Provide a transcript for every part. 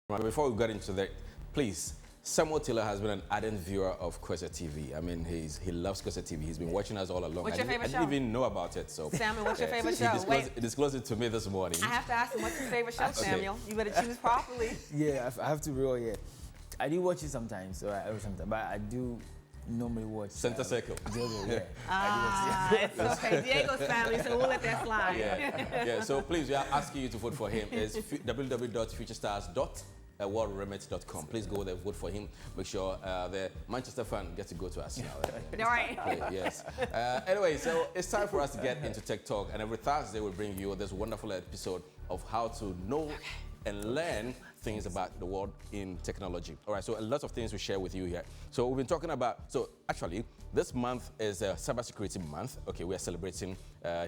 Before we get into that, please, Samuel Taylor has been an ardent viewer of Kwesa TV. I mean, he loves Kwesa TV. He's been watching us all along. What's your favorite show? I didn't even know about it. So, Samuel, what's your favorite show? He disclosed it to me this morning. I have to ask him, what's your favorite show, Samuel? You better choose properly. Yeah, I have to roll. Yeah, I do watch it sometimes, but I do normally watch Center Circle. Diego, yeah. It's okay. Diego's family, so we'll let that slide. Yeah. So please, we are asking you to vote for him. It's www.futurestars.worldremit.com. Please go there, vote for him. Make sure the Manchester fan gets to go to us now. All right. Yes. Anyway, so it's time for us to get into Tech Talk, and every Thursday we bring you this wonderful episode of how to know and learn things about the world in technology. All right, so a lot of things we share with you here. So we've been talking about, so actually, this month is Cybersecurity Month. Okay, we are celebrating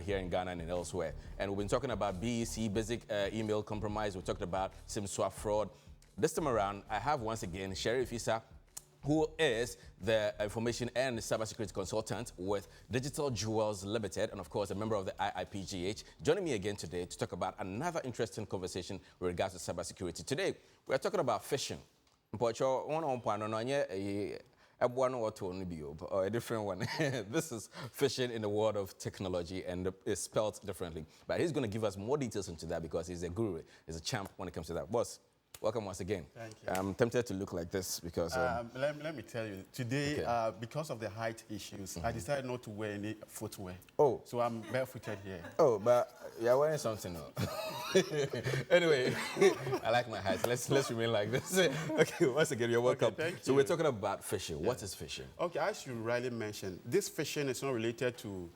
here in Ghana and elsewhere. And we've been talking about BEC, basic email compromise. We talked about SIM swap fraud. This time around, I have once again Sherrif Issah, who is the information and cybersecurity consultant with Digital Jewels Ltd, and of course a member of the IIPGH, joining me again today to talk about another interesting conversation with regards to cybersecurity. Today, we are talking about phishing. Or a different one. This is phishing in the world of technology, and it's spelled differently. But he's going to give us more details into that because he's a guru, he's a champ when it comes to that. Boss, welcome once again. Thank you. I'm tempted to look like this because... let me tell you, today, okay. Because of the height issues, I decided not to wear any footwear. Oh. So I'm barefooted here. Oh, but you're wearing something now. Anyway, I like my height. Let's remain like this. Okay, once again, you're welcome. Okay, thank you. So we're talking about phishing. Yeah. What is phishing? Okay, as you rightly mentioned, this phishing is not related to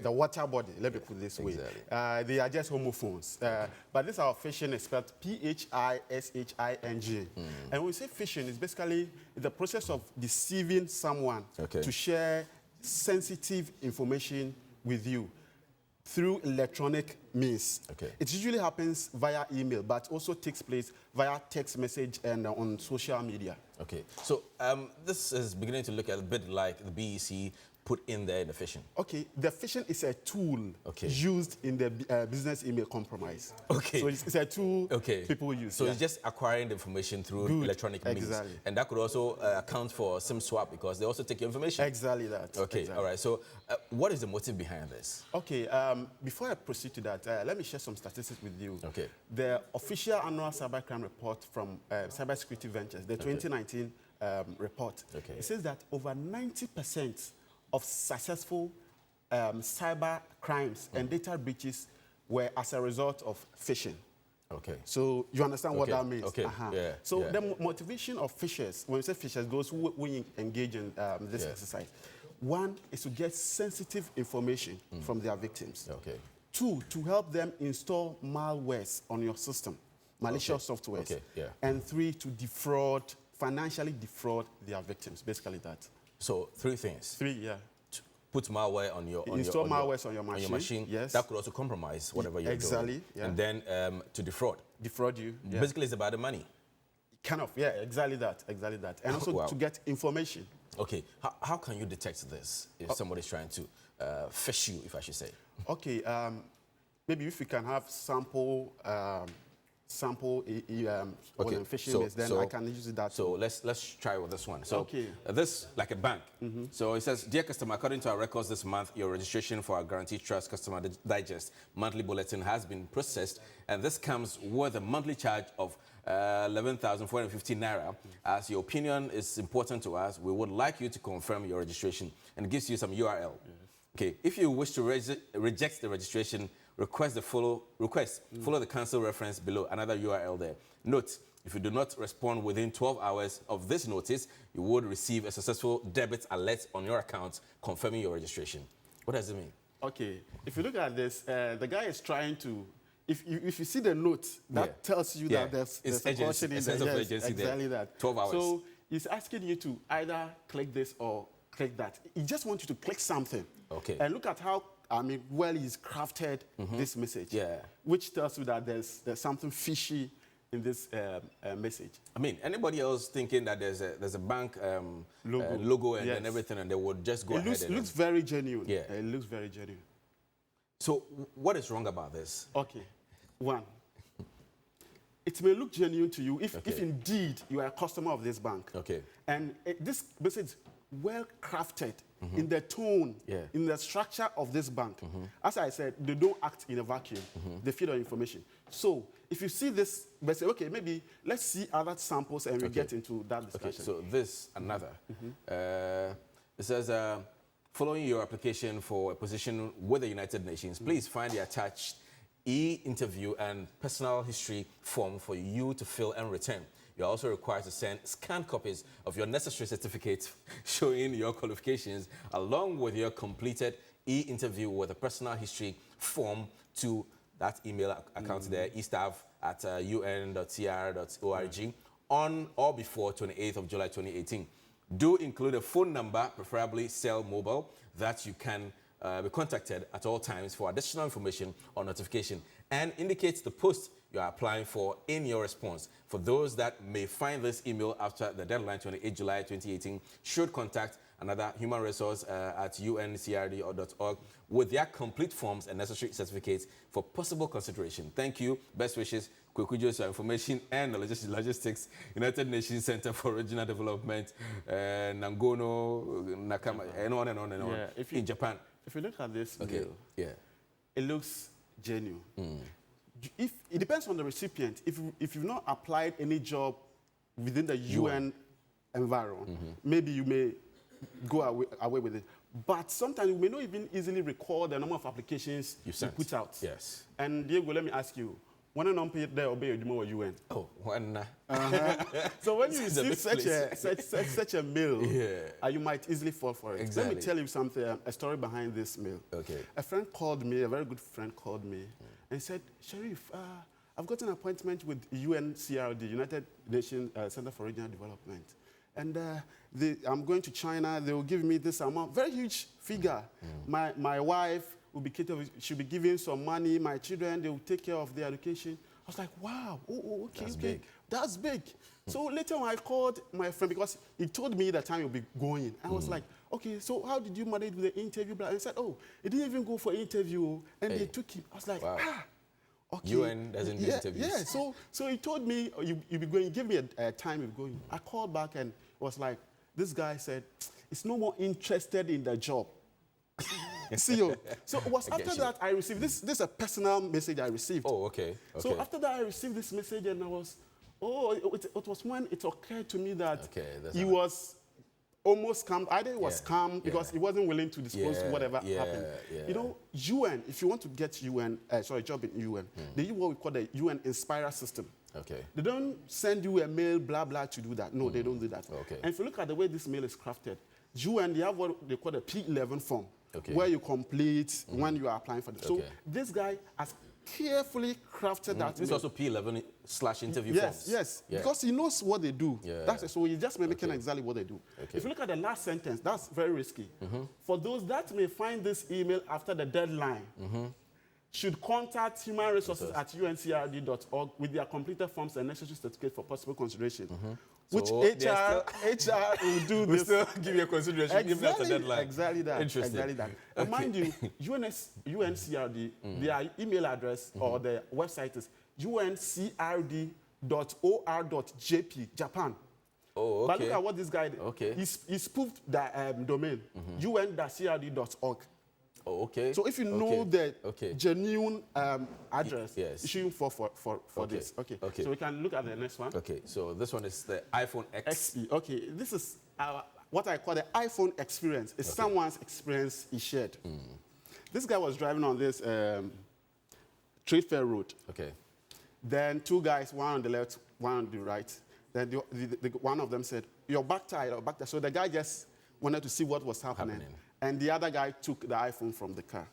the water body, let me put it this way. Exactly. They are just homophones. But this our phishing is spelled P-H-I-S-H-I-N-G. And when we say phishing, it's basically the process of deceiving someone to share sensitive information with you through electronic means. Okay. It usually happens via email, but also takes place via text message and on social media. Okay, so this is beginning to look a bit like the BEC put in there in the phishing. Okay, the phishing is a tool used in the business email compromise. Okay. So it's a tool people use. So it's just acquiring the information through electronic means. Exactly. And that could also account for SIM swap because they also take your information. Exactly that. Okay, exactly. All right. So what is the motive behind this? Okay, before I proceed to that, let me share some statistics with you. Okay. The official annual cybercrime report from Cybersecurity Ventures, the 2019 report, it says that over 90% of successful cyber crimes and data breaches were as a result of phishing. Okay. So you understand what that means? Okay. Yeah. So the motivation of phishers, when we say phishers, those who engage in this exercise, one is to get sensitive information from their victims. Okay. Two, to help them install malwares on your system, malicious software. Okay. Yeah. And three, to financially defraud their victims. Basically that. So three things. Three, yeah. Put malware on your install malware on your machine. Yes. That could also compromise whatever you're doing. Exactly. Yeah. And then to defraud. Defraud you. Yeah. Basically, it's about the money. Kind of. Yeah. Exactly that. Exactly that. And also to get information. Okay. How can you detect this if somebody's trying to phish you, if I should say? Okay. Maybe if we can have sample phishing, then I can use that. So let's try with this one. So this like a bank. So it says, dear customer, according to our records this month, your registration for our Guaranteed Trust Customer Digest monthly bulletin has been processed, and this comes with a monthly charge of 11,450 naira. As your opinion is important to us, we would like you to confirm your registration, and it gives you some URL. Okay, if you wish to reject the registration, follow the cancel reference below, another URL there. Note, if you do not respond within 12 hours of this notice, you would receive a successful debit alert on your account confirming your registration. What does it mean? Okay, if you look at this, the guy is trying to, if you see the note, that tells you that there's a caution in there. Yes, exactly that. 12 hours. So he's asking you to either click this or click that. He just wants you to click something. Okay. And look at how well he's crafted this message. Yeah. Which tells you that there's something fishy in this message. I mean, anybody else thinking that there's a bank logo and everything, and they would just go ahead. It looks very genuine. Yeah. It looks very genuine. So what is wrong about this? Okay. One, it may look genuine to you if indeed you are a customer of this bank. Okay. And this message well crafted in the tone, in the structure of this bank. As I said, they don't act in a vacuum. They feed on information. So if you see this, but say, okay, maybe let's see other samples and we get into that discussion. Okay, so this, another. It says, following your application for a position with the United Nations, please find the attached e-interview and personal history form for you to fill and return. You're also required to send scanned copies of your necessary certificates showing your qualifications, along with your completed e-interview with a personal history form to that email account there, estaff@un.cr.org, on or before 28th of July 2018. Do include a phone number, preferably cell mobile, that you can be contacted at all times for additional information or notification, and indicate the post you are applying for in your response. For those that may find this email after the deadline, 28 July 2018, should contact another human resource at uncrd.org with their complete forms and necessary certificates for possible consideration. Thank you. Best wishes. Kwekujos Information and Logistics, United Nations Center for Regional Development, Nangono, Nakama, and on and on and on, in Japan. If you look at this mail, it looks genuine. If it depends on the recipient. If you've not applied any job within the UN environment, maybe you may go away with it. But sometimes you may not even easily recall the number of applications you put out. Yes. And Diego, let me ask you, when an unpaid there obey you UN? Oh, when so when you receive such a mail, you might easily fall for it. Exactly. Let me tell you something, a story behind this mail. Okay. A friend called me, a very good friend called me, and said, Sherrif, I've got an appointment with UNCRD, United Nations Center for Regional Development. And I'm going to China, they will give me this amount, very huge figure. My wife will be catered, she'll be giving some money, my children, they will take care of their education. I was like, wow, okay, Big. That's big. So later on I called my friend because he told me the time he'll be going. I was like, okay, so how did you manage with the interview? And he said, oh, he didn't even go for interview, and they took him. I was like, okay. UN doesn't do interviews. Yeah, so he told me, you'll be going, give me a time you're going. I called back and was like, this guy said, he's no more interested in the job. So it was after that I received, this is a personal message I received. Oh, okay. So after that I received this message and I was, it was when it occurred to me that he was almost scammed. Either he was scammed because he wasn't willing to disclose whatever happened. You know, UN, if you want to get a job in UN, they use what we call the UN Inspire system. Okay. They don't send you a mail, blah, blah, to do that. No, they don't do that. Okay. And if you look at the way this mail is crafted, UN, they have what they call the P11 form, where you complete when you are applying for this. So this guy has carefully crafted that. This is also P11/interview forms. Yes, because he knows what they do. That's it. So he's just mimicking exactly what they do. Okay. If you look at the last sentence, that's very risky. For those that may find this email after the deadline, should contact human resources at uncrd.org with their completed forms and necessary certificate for possible consideration. Which So HR will do this. Still give you a consideration even after deadline. Exactly that. Interesting. Exactly that. And mind you, UNCRD, their email address or their website is uncrd.or.jp, Japan. Oh, okay. But look at what this guy did. Okay. He spoofed the domain, un-crd.org. Oh, okay. So if you know the genuine address, yes, you shouldn't fall for this. Okay. So we can look at the next one. Okay. So this one is the iPhone X. XE. Okay. This is what I call the iPhone experience. It's someone's experience he shared. This guy was driving on this trade fair road. Okay. Then two guys, one on the left, one on the right. Then one of them said, "Your back tire, your back tire." So the guy just wanted to see what was happening. And the other guy took the iPhone from the car.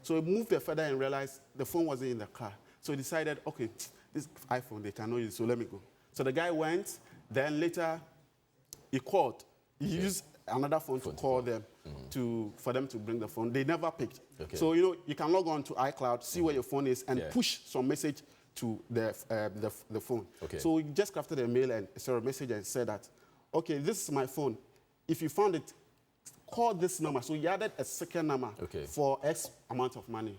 So he moved further and realized the phone wasn't in the car. So he decided, okay, this iPhone, they cannot use it, so let me go. So the guy went, then later he called. He used another phone to call them, for them to bring the phone. They never picked. So, you know, you can log on to iCloud, see where your phone is, and push some message to the phone. So we just crafted a mail and a message and said that, okay, this is my phone. If you found it, call this number. So he added a second number for X amount of money.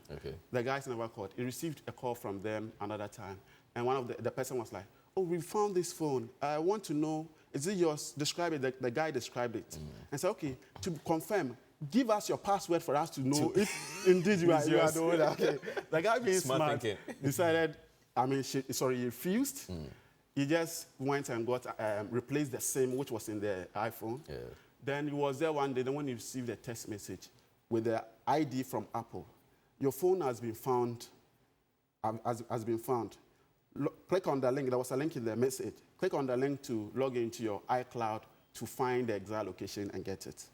The guys never called. He received a call from them another time. And one of the person was like, oh, we found this phone. I want to know, is it yours? Describe it. The guy described it. And said, okay, to confirm, give us your password for us to know if indeed you are the owner. Okay. The guy being smart decided, he refused. He just went and got replaced the SIM, which was in the iPhone. Then he was there one day, then when he received a text message with the ID from Apple, your phone has been found, click on the link, there was a link in the message. Click on the link to log into your iCloud to find the exact location and get it.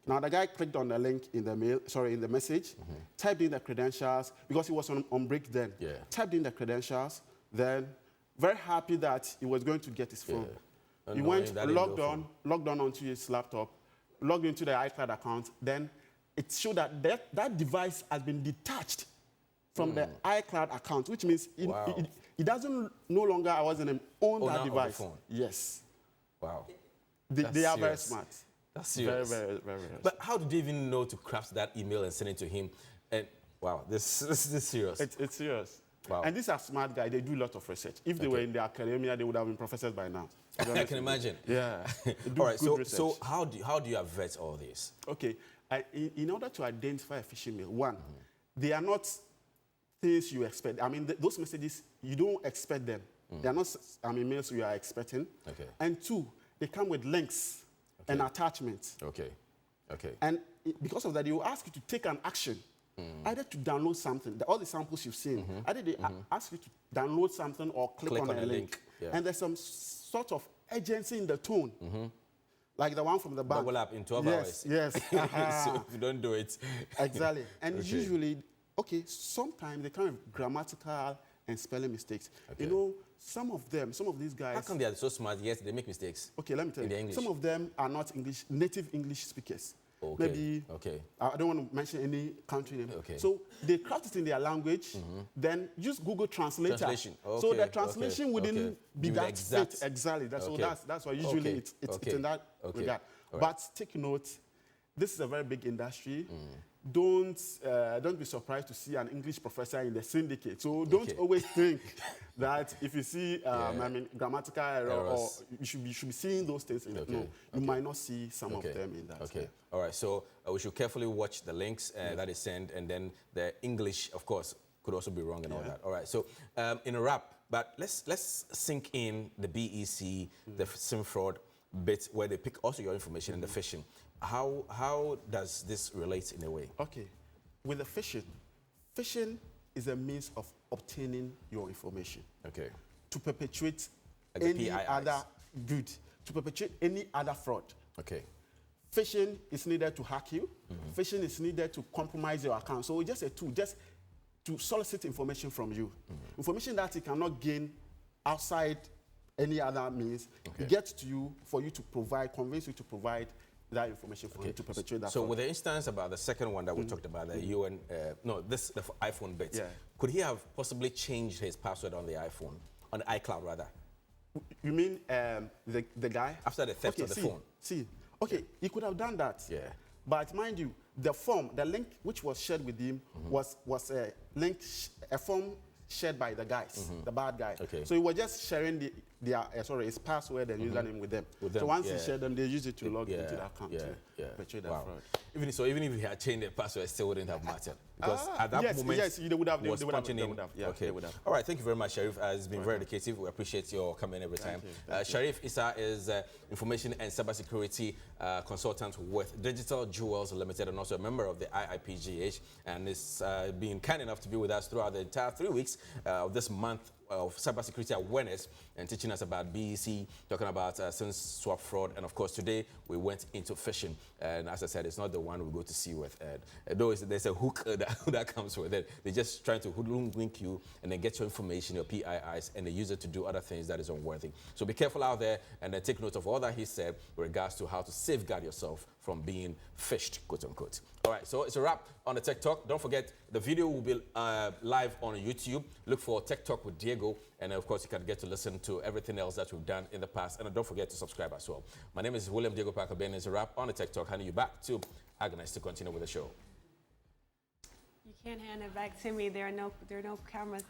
Now the guy clicked on the link in the message, typed in the credentials, because he was on break then. Typed in the credentials, then very happy that he was going to get his phone. He went, logged on onto his laptop, logged into the iCloud account, then it showed that device has been detached from the iCloud account, which means it doesn't no longer own that device. Yes. Wow. They are very smart. That's serious. Very, very. But how did they even know to craft that email and send it to him? And wow, this is serious. It's serious. Wow. And these are smart guys. They do a lot of research. If they were in the academia, they would have been professors by now. I can imagine. Yeah. All right. So how do you vet all this? Okay. In order to identify a phishing mail, one, they are not things you expect. I mean, those messages, you don't expect them. They are not mails you are expecting. And two, they come with links and attachments. And because of that, they will ask you to take an action. Either to download something, all the samples you've seen, either they ask you to download something or click on a link. And there's some sort of urgency in the tone, like the one from the bank. Double up in 12 hours. Yes. So if you don't do it. Exactly. And usually, sometimes they come with grammatical and spelling mistakes. You know, some of these guys... How come they are so smart, yet they make mistakes? Okay, let me tell you. Some of them are not native English speakers. Maybe, I don't want to mention any country name. So they craft it in their language, then use Google Translator. So the translation wouldn't be that exact. Exactly. That's why usually it's in that regard. But take note, this is a very big industry. Don't be surprised to see an English professor in the syndicate. So don't always think that if you see grammatical error or you should be seeing those things. You might not see some of them in that. All right. So we should carefully watch the links that is sent, and then the English, of course, could also be wrong and all that. All right. So in a wrap, but let's sink in the BEC, the SIM fraud bit where they pick also your information and the phishing. How does this relate in a way? Okay. With the phishing is a means of obtaining your information. To perpetuate any other good, to perpetuate any other fraud. Phishing is needed to hack you. Phishing is needed to compromise your account. So it's just a tool, just to solicit information from you. Information that you cannot gain outside any other means. It gets to you for you to convince you to provide that information for you to perpetuate that. So with the instance about the second one that we talked about, the the iPhone bit, could he have possibly changed his password on the iPhone, on the iCloud rather? You mean the guy? After the theft of the phone? He could have done that. But mind you, the link which was shared with him was a link, a form shared by the guys, the bad guy. So he was just sharing his password and username with them. So once he shared them, they used it to log into the account to perpetrate that fraud. Even if he had changed the password, it still wouldn't have mattered. Because at that moment, they would have. They would have. All right, thank you very much, Sherrif. It's been very educative. We appreciate your coming every time. Sherrif Issah is information and cybersecurity consultant with Digital Jewels Ltd and also a member of the IIPGH, and is being kind enough to be with us throughout the entire 3 weeks of this month of cybersecurity awareness and teaching us about BEC, talking about SIM swap fraud, and of course today we went into phishing. And as I said, it's not the one we go to see with. Though there's a hook that comes with it. They're just trying to hoodwink you and then get your information, your PIIs, and they use it to do other things that is unworthy. So be careful out there, and then take note of all that he said with regards to how to safeguard yourself from being phished, quote unquote. All right, so it's a wrap on the Tech Talk. Don't forget, the video will be live on YouTube. Look for Tech Talk with Diego, and of course, you can get to listen to everything else that we've done in the past. And don't forget to subscribe as well. My name is William Diego Parker-Benin. It's a wrap on the Tech Talk, handing you back to Agnes to continue with the show. You can't hand it back to me. There are no cameras.